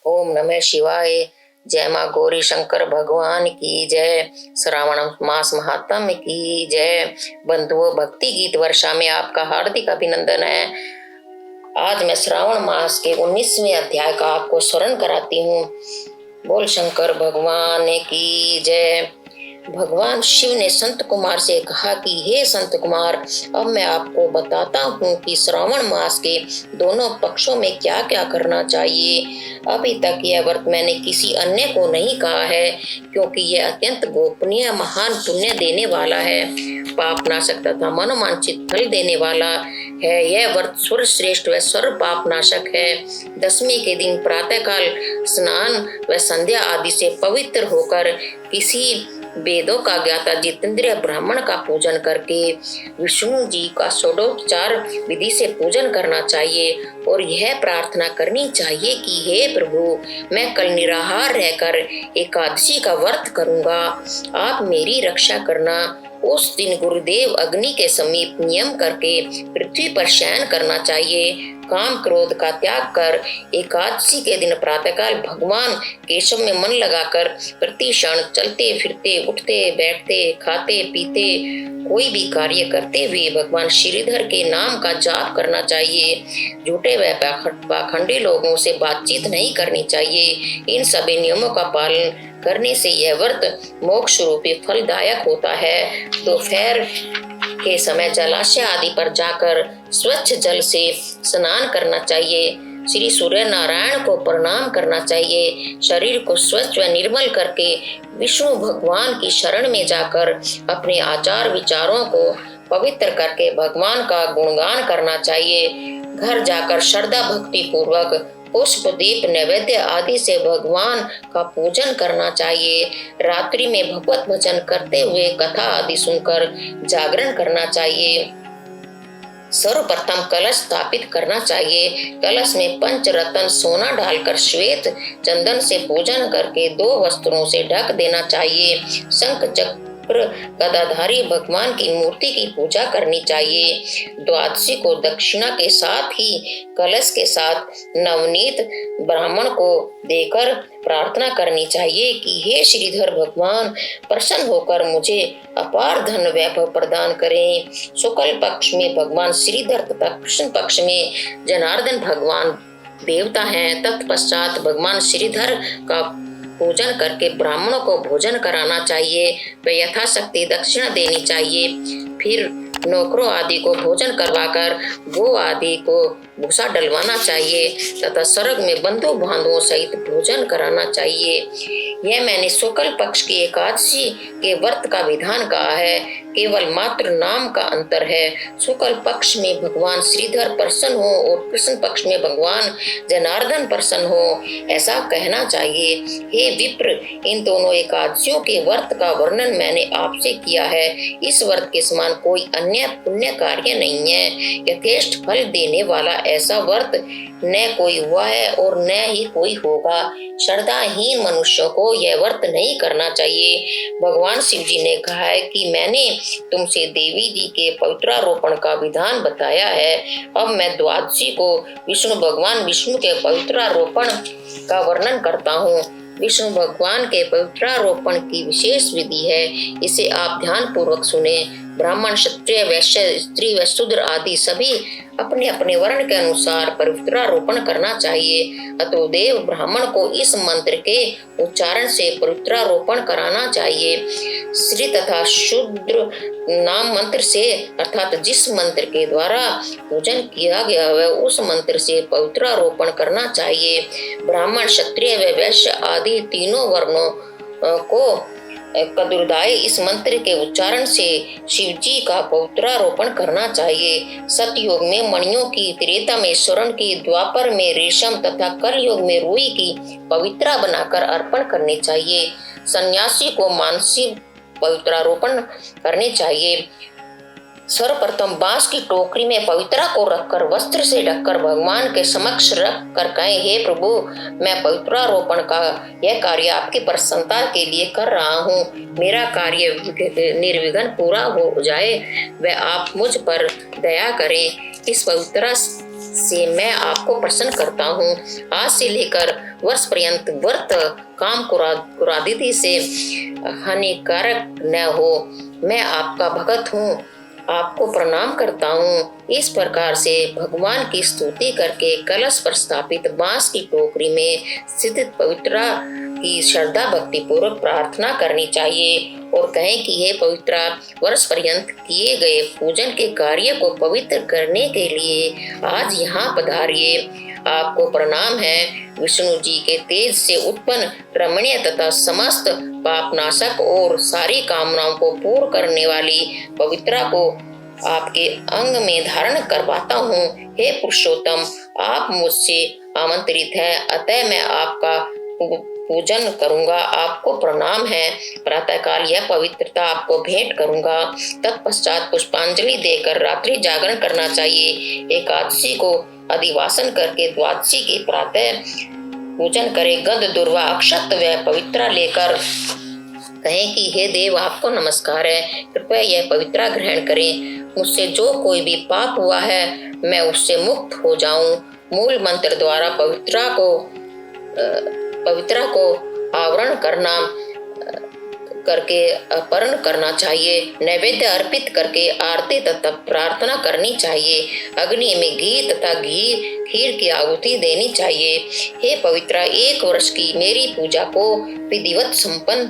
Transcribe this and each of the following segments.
ओम नमः शिवाय। जय माँ गौरी शंकर भगवान की जय। श्रावण मास महात्म्य की जय। बंधुओं, भक्ति गीत वर्षा में आपका हार्दिक अभिनंदन है। आज मैं श्रावण मास के 19वें अध्याय का आपको स्मरण कराती हूँ। बोल शंकर भगवान की जय। भगवान शिव ने संत कुमार से कहा कि हे संत कुमार, अब मैं आपको बताता हूँ कि श्रावण मास के दोनों पक्षों में क्या क्या करना चाहिए। अभी तक यह व्रत मैंने किसी अन्य को नहीं कहा है, क्योंकि यह अत्यंत गोपनीय, महान पुण्य देने वाला है, पाप नाशक तथा मनोवांछित फल देने वाला है। यह व्रत सर्वश्रेष्ठ व सर्व पाप नाशक है। दशमी के दिन प्रातःकाल स्नान व संध्या आदि से पवित्र होकर किसी वेदों का ज्ञाता जितेंद्रिय ब्राह्मण का पूजन करके विष्णु जी का षोडोपचार विधि से पूजन करना चाहिए और यह प्रार्थना करनी चाहिए कि हे प्रभु, मैं कल निराहार रहकर एकादशी का व्रत करूंगा, आप मेरी रक्षा करना। उस दिन गुरुदेव अग्नि के समीप नियम करके पृथ्वी पर शयन करना चाहिए। काम क्रोध का त्याग कर एकादशी के दिन प्रातःकाल भगवान केशव में मन लगाकर प्रति क्षण चलते फिरते, उठते बैठते, खाते पीते, कोई भी कार्य करते हुए भगवान श्रीधर के नाम का जाप करना चाहिए। झूठे व पाखंडी लोगों से बातचीत नहीं करनी चाहिए। इन सभी नियमों का पालन करने से यह व्रत मोक्ष रूपी फलदायक होता है। दोपहर के समय जलाशय आदि पर जाकर स्वच्छ जल से स्नान करना चाहिए। श्री सूर्य नारायण को प्रणाम करना चाहिए। शरीर को स्वच्छ व निर्मल करके विष्णु भगवान की शरण में जाकर अपने आचार विचारों को पवित्र करके भगवान का गुणगान करना चाहिए। घर जाकर श्रद्धा भक्ति पूर्वक पुष्प दीप नैवेद्य आदि से भगवान का पूजन करना चाहिए। रात्रि में भगवत भजन करते हुए कथा आदि सुनकर जागरण करना चाहिए। सर्वप्रथम कलश स्थापित करना चाहिए। कलश में पंचरत्न सोना डालकर श्वेत चंदन से पूजन करके 2 वस्त्रों से ढक देना चाहिए। शंख चक्र गदाधारी भगवान की मूर्ति की पूजा करनी चाहिए। द्वादशी को दक्षिणा के साथ ही कलश के साथ नवनीत ब्राह्मण को देकर प्रार्थना करनी चाहिए कि हे श्रीधर भगवान, प्रसन्न होकर मुझे अपार धन वैभव प्रदान करें। शुक्ल पक्ष में भगवान श्रीधर तथा कृष्ण पक्ष में जनार्दन भगवान देवता हैं। तत्पश्चात भगवान श्रीधर का पूजन करके ब्राह्मणों को भोजन कराना चाहिए व यथाशक्ति दक्षिणा देनी चाहिए। फिर नौकरों आदि को भोजन करवाकर गो आदि को भूसा डलवाना चाहिए तथा स्वर्ग में बंधु बांधवों सहित भोजन कराना चाहिए। यह मैंने शुक्ल पक्ष की एकादशी के व्रत का विधान कहा है, केवल मात्र नाम का अंतर है। शुक्ल पक्ष में भगवान श्रीधर प्रसन्न हो और कृष्ण पक्ष में भगवान जनार्दन प्रसन्न हो, ऐसा कहना चाहिए। हे विप्र, इन दोनों एकादशियों के व्रत का वर्णन मैंने आपसे किया है। इस व्रत के समान कोई अन्य पुण्य कार्य नहीं है। यथेष्ट फल देने वाला ऐसा व्रत न कोई हुआ है और न ही कोई होगा। श्रद्धाहीन मनुष्यों को यह व्रत नहीं करना चाहिए। भगवान शिव जी ने कहा है कि मैंने तुमसे देवी जी के पवित्रारोपण का विधान बताया है। अब मैं द्वादशी को विष्णु भगवान विष्णु के पवित्रारोपण का वर्णन करता हूँ। विष्णु भगवान के पवित्रारोपण की विशेष विधि है, इसे आप ध्यान पूर्वक सुने। ब्राह्मण, क्षत्रिय, वैश्य, स्त्री व शूद्र आदि सभी अपने अपने वर्ण के अनुसार पवित्रारोपण करना चाहिए। अतोदेव ब्राह्मण को इस मंत्र के उच्चारण से पवित्रारोपण कराना चाहिए। स्त्री तथा शूद्र नाम मंत्र से, अर्थात जिस मंत्र के द्वारा पूजन किया गया है उस मंत्र से पवित्रारोपण करना चाहिए। ब्राह्मण, क्षत्रिय व वैश्य आदि तीनों वर्णों को कदुरदाय इस मंत्र के उच्चारण से शिव जी का पवित्रारोपण करना चाहिए। सतयुग में मणियों की, त्रेता में स्वर्ण की, द्वापर में रेशम तथा कलयुग में रुई की पवित्रा बनाकर अर्पण करनी चाहिए। सन्यासी को मानसिक पवित्रारोपण करने चाहिए। सर्वप्रथम बांस की टोकरी में पवित्रा को रखकर वस्त्र से ढककर भगवान के समक्ष रख कर कहें, हे प्रभु, मैं पवित्रारोपण का यह कार्य आपकी प्रसन्नता के लिए कर रहा हूँ। मेरा कार्य निर्विघ्न पूरा हो जाए व आप मुझ पर दया करें। इस पवित्रा से मैं आपको प्रसन्न करता हूँ। आज से लेकर वर्ष पर्यंत व्रत काम कुरादिति से हानिकारक न हो। मैं आपका भगत हूँ, आपको प्रणाम करता हूँ। इस प्रकार से भगवान की स्तुति करके कलश पर स्थापित बांस की टोकरी में स्थित पवित्रा की श्रद्धा भक्ति पूर्वक प्रार्थना करनी चाहिए और कहें कि हे पवित्रा, वर्ष पर्यंत किए गए पूजन के कार्य को पवित्र करने के लिए आज यहाँ पधारिए। आपको प्रणाम है। विष्णु जी के तेज से उत्पन्न रमणीय तथा समस्त पापनाशक और सारी कामनाओं को पूर्ण करने वाली पवित्रा को आपके अंग में धारण करवाता हूँ। हे पुरुषोत्तम, आप मुझसे आमंत्रित हैं, अतः मैं आपका पूजन करूंगा। आपको प्रणाम है। प्रातःकाल यह पवित्रता आपको भेंट करूंगा। तत्पश्चात पुष्पांजलि देकर रात्रि जागरण करना चाहिए। एकादशी को अधिवासन करके द्वादशी की प्रातः पूजन करे। गंध दुर्वा अक्षत व पवित्रा लेकर कहें कि हे देव, आपको नमस्कार है, कृपया यह पवित्रा ग्रहण करें। मुझसे जो कोई भी पाप हुआ है मैं उससे मुक्त हो जाऊं। मूल मंत्र द्वारा पवित्रा को आवरण करके अर्पण करना चाहिए। नैवेद्य अर्पित करके आरती तथा प्रार्थना करनी चाहिए। अग्नि में घी तथा खीर की आहुति देनी चाहिए। हे पवित्रा, 1 वर्ष की मेरी पूजा को विधिवत संपन्न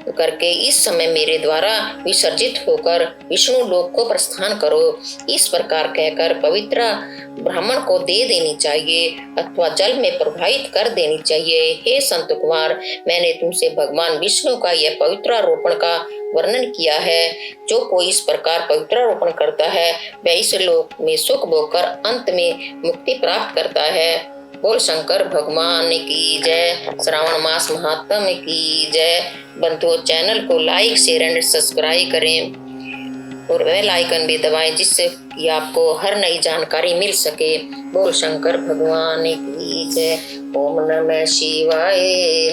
करके इस समय मेरे द्वारा विसर्जित होकर विष्णु लोक को प्रस्थान करो। इस प्रकार कहकर पवित्रा ब्राह्मण को दे देनी चाहिए अथवा जल में प्रवाहित कर देनी चाहिए। हे संत कुमार, मैंने तुमसे भगवान विष्णु का यह पवित्रारोपण का वर्णन किया है। जो कोई इस प्रकार पवित्रारोपण करता है वह इस लोक में सुख भोगकर अंत में मुक्ति प्राप्त करता है। बोल शंकर भगवान की जय। श्रावण मास महात्म्य की जय। बंधुओं, चैनल को लाइक शेयर एंड सब्सक्राइब करें और बेल आइकन भी दबाएं जिससे कि आपको हर नई जानकारी मिल सके। बोल शंकर भगवान की जय। ओम नमः शिवाय।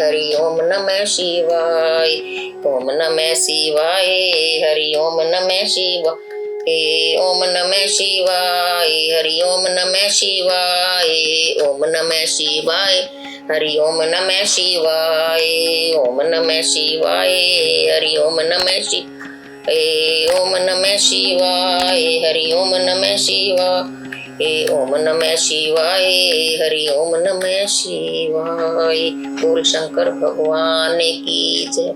हरि ओम नमः शिवाय। ओम नमः शिवाय। हरि ओम नमः शिवाय। ओम नमः शिवाय। हरि ओम नमः शिवाय। ओम नमः शिवाय। हरि ओम नमः शिवाय। ओम नमः शिवाय। हरि ओम नमः शिवाय। ओम नमः शिवाय। हरि ओम नमः शिवाय। ओम नमः शिवाय। हरि ओम नमः शिवाय। बोल शंकर भगवान की जय।